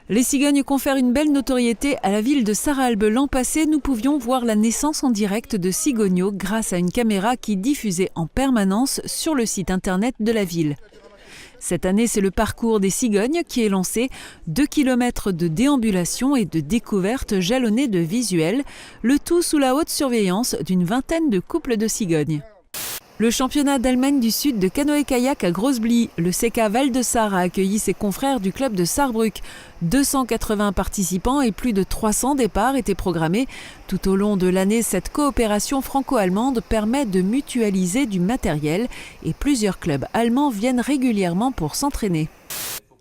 Les cigognes confèrent une belle notoriété à la ville de Sarralbe. L'an passé, nous pouvions voir la naissance en direct de cigogneaux grâce à une caméra qui diffusait en permanence sur le site internet de la ville. Cette année, c'est le parcours des cigognes qui est lancé. 2 km de déambulation et de découverte jalonnés de visuels, le tout sous la haute surveillance d'une vingtaine de couples de cigognes. Le championnat d'Allemagne du Sud de canoë-kayak à Grossblie, le CK Val de Sarre a accueilli ses confrères du club de Sarrebruck. 280 participants et plus de 300 départs étaient programmés. Tout au long de l'année, cette coopération franco-allemande permet de mutualiser du matériel et plusieurs clubs allemands viennent régulièrement pour s'entraîner.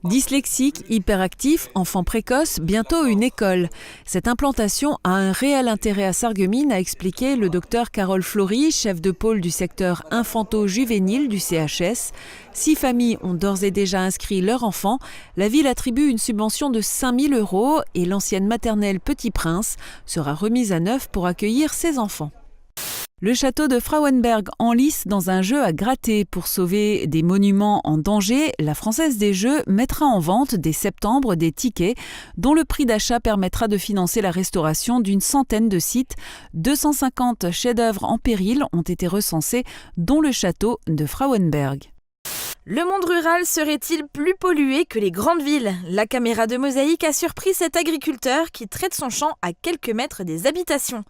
Dyslexique, hyperactif, enfant précoce, bientôt une école. Cette implantation a un réel intérêt à Sarreguemines, a expliqué le docteur Carole Flory, chef de pôle du secteur infanto-juvénile du CHS. 6 familles ont d'ores et déjà inscrit leur enfant. La ville attribue une subvention de 5 000 € et l'ancienne maternelle Petit Prince sera remise à neuf pour accueillir ses enfants. Le château de Frauenberg enlise dans un jeu à gratter. Pour sauver des monuments en danger, la Française des Jeux mettra en vente dès septembre des tickets dont le prix d'achat permettra de financer la restauration d'une centaine de sites. 250 chefs-d'œuvre en péril ont été recensés, dont le château de Frauenberg. Le monde rural serait-il plus pollué que les grandes villes ? La caméra de Mosaïque a surpris cet agriculteur qui traite son champ à quelques mètres des habitations.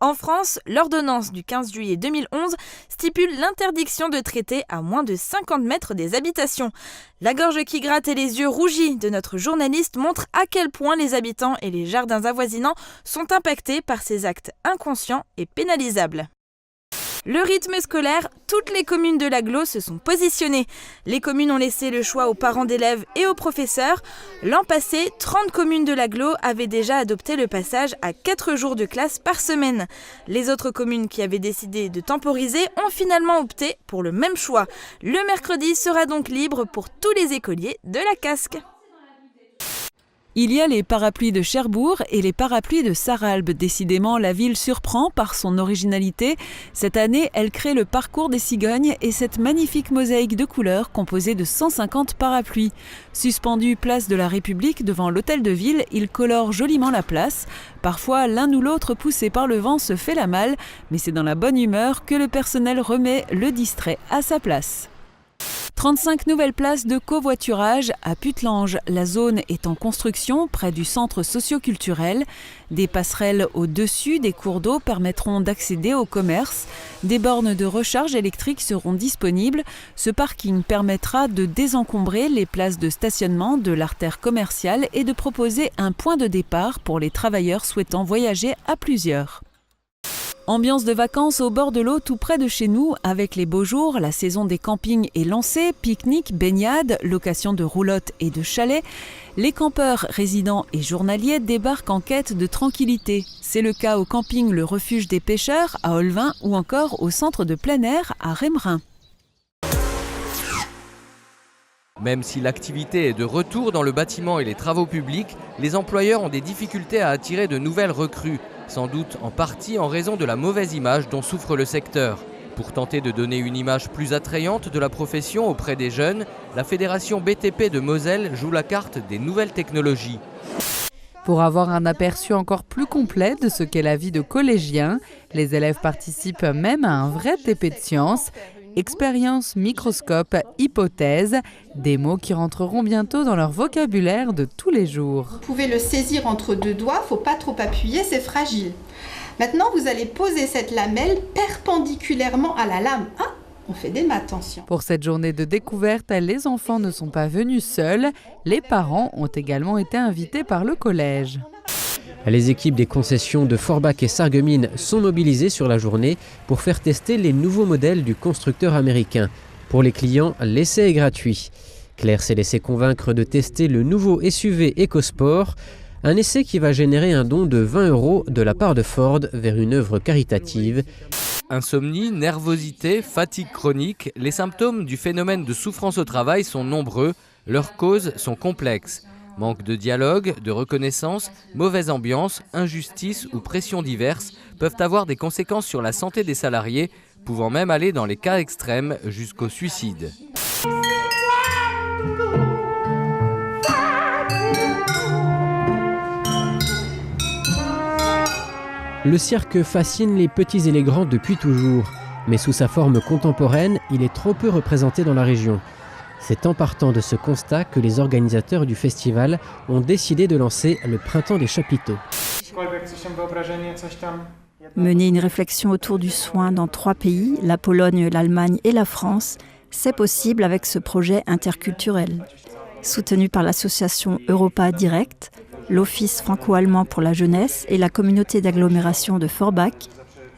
En France, l'ordonnance du 15 juillet 2011 stipule l'interdiction de traiter à moins de 50 mètres des habitations. La gorge qui gratte et les yeux rougis de notre journaliste montrent à quel point les habitants et les jardins avoisinants sont impactés par ces actes inconscients et pénalisables. Le rythme scolaire, toutes les communes de l'agglo se sont positionnées. Les communes ont laissé le choix aux parents d'élèves et aux professeurs. L'an passé, 30 communes de l'agglo avaient déjà adopté le passage à 4 jours de classe par semaine. Les autres communes qui avaient décidé de temporiser ont finalement opté pour le même choix. Le mercredi sera donc libre pour tous les écoliers de la Casque. Il y a les parapluies de Cherbourg et les parapluies de Sarralbe. Décidément, la ville surprend par son originalité. Cette année, elle crée le parcours des cigognes et cette magnifique mosaïque de couleurs composée de 150 parapluies. Suspendus place de la République devant l'hôtel de ville, ils colorent joliment la place. Parfois, l'un ou l'autre poussé par le vent se fait la malle, mais c'est dans la bonne humeur que le personnel remet le distrait à sa place. 35 nouvelles places de covoiturage à Puttelange. La zone est en construction près du centre socio-culturel. Des passerelles au-dessus des cours d'eau permettront d'accéder au commerce. Des bornes de recharge électrique seront disponibles. Ce parking permettra de désencombrer les places de stationnement de l'artère commerciale et de proposer un point de départ pour les travailleurs souhaitant voyager à plusieurs. Ambiance de vacances au bord de l'eau tout près de chez nous. Avec les beaux jours, la saison des campings est lancée. Pique-nique, baignade, location de roulottes et de chalets. Les campeurs, résidents et journaliers débarquent en quête de tranquillité. C'est le cas au camping Le Refuge des Pêcheurs à Olvin ou encore au centre de plein air à Rémerin. Même si l'activité est de retour dans le bâtiment et les travaux publics, les employeurs ont des difficultés à attirer de nouvelles recrues. Sans doute en partie en raison de la mauvaise image dont souffre le secteur. Pour tenter de donner une image plus attrayante de la profession auprès des jeunes, la fédération BTP de Moselle joue la carte des nouvelles technologies. Pour avoir un aperçu encore plus complet de ce qu'est la vie de collégien, les élèves participent même à un vrai TP de sciences. Expérience, microscope, hypothèse, des mots qui rentreront bientôt dans leur vocabulaire de tous les jours. Vous pouvez le saisir entre 2 doigts, faut pas trop appuyer, c'est fragile. Maintenant, vous allez poser cette lamelle perpendiculairement à la lame. Ah, on fait des maths, attention. Pour cette journée de découverte, les enfants ne sont pas venus seuls. Les parents ont également été invités par le collège. Les équipes des concessions de Forbach et Sarreguemines sont mobilisées sur la journée pour faire tester les nouveaux modèles du constructeur américain. Pour les clients, l'essai est gratuit. Claire s'est laissée convaincre de tester le nouveau SUV EcoSport, un essai qui va générer un don de 20 € de la part de Ford vers une œuvre caritative. Insomnie, nervosité, fatigue chronique, les symptômes du phénomène de souffrance au travail sont nombreux, leurs causes sont complexes. Manque de dialogue, de reconnaissance, mauvaise ambiance, injustice ou pression diverses peuvent avoir des conséquences sur la santé des salariés, pouvant même aller dans les cas extrêmes jusqu'au suicide. Le cirque fascine les petits et les grands depuis toujours, mais sous sa forme contemporaine, il est trop peu représenté dans la région. C'est en partant de ce constat que les organisateurs du festival ont décidé de lancer le Printemps des chapiteaux. Mener une réflexion autour du soin dans 3 pays, la Pologne, l'Allemagne et la France, c'est possible avec ce projet interculturel. Soutenu par l'association Europa Direct, l'Office franco-allemand pour la jeunesse et la communauté d'agglomération de Forbach,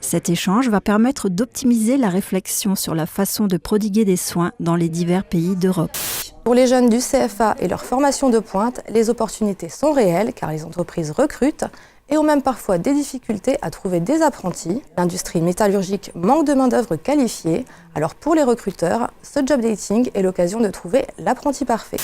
cet échange va permettre d'optimiser la réflexion sur la façon de prodiguer des soins dans les divers pays d'Europe. Pour les jeunes du CFA et leur formation de pointe, les opportunités sont réelles car les entreprises recrutent et ont même parfois des difficultés à trouver des apprentis. L'industrie métallurgique manque de main-d'œuvre qualifiée, alors pour les recruteurs, ce job dating est l'occasion de trouver l'apprenti parfait.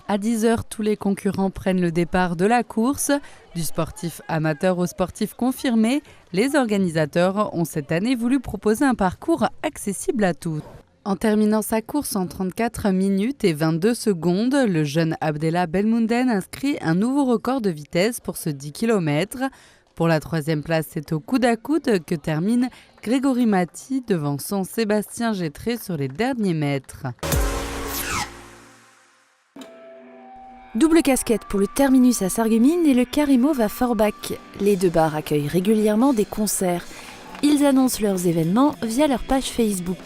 À 10h, tous les concurrents prennent le départ de la course. Du sportif amateur au sportif confirmé, les organisateurs ont cette année voulu proposer un parcours accessible à tous. En terminant sa course en 34 minutes et 22 secondes, le jeune Abdellah Belmounden inscrit un nouveau record de vitesse pour ce 10 km. Pour la 3e place, c'est au coude à coude que termine Grégory Mati, devançant Sébastien Gétré sur les derniers mètres. Double casquette pour le terminus à Sarreguemines et le Carré Mauve à Forbach. Les 2 bars accueillent régulièrement des concerts. Ils annoncent leurs événements via leur page Facebook.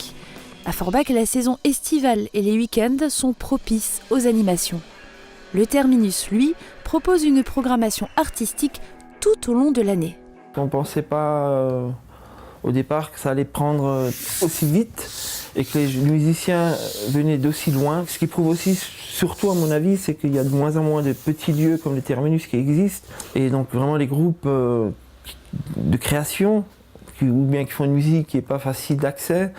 À Forbach, la saison estivale et les week-ends sont propices aux animations. Le terminus, lui, propose une programmation artistique tout au long de l'année. On ne pensait pas au départ que ça allait prendre aussi vite et que les musiciens venaient d'aussi loin. Ce qui prouve aussi, surtout à mon avis, c'est qu'il y a de moins en moins de petits lieux comme le terminus qui existent. Et donc vraiment les groupes de création, ou bien qui font une musique qui n'est pas facile d'accès,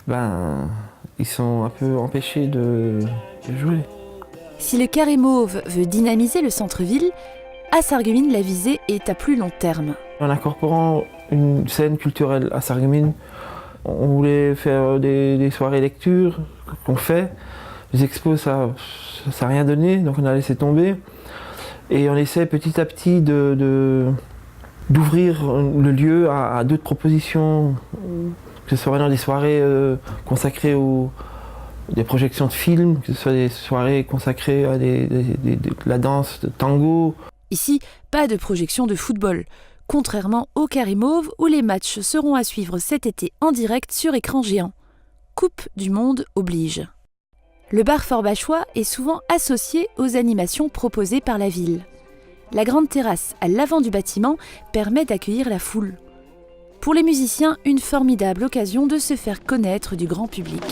ils sont un peu empêchés de jouer. Si le Carré Mauve veut dynamiser le centre-ville, à Sarreguemines, la visée est à plus long terme. En incorporant une scène culturelle à Sarreguemines, on voulait faire des soirées lecture qu'on fait. Les expos, ça n'a rien donné, donc on a laissé tomber. Et on essaie petit à petit d'ouvrir le lieu à d'autres propositions, que ce soit dans des soirées consacrées aux des projections de films, que ce soit des soirées consacrées à la danse, de tango. Ici, pas de projection de football, contrairement au Carré Mauve où les matchs seront à suivre cet été en direct sur écran géant. Coupe du Monde oblige. Le bar forbachois est souvent associé aux animations proposées par la ville. La grande terrasse à l'avant du bâtiment permet d'accueillir la foule. Pour les musiciens, une formidable occasion de se faire connaître du grand public.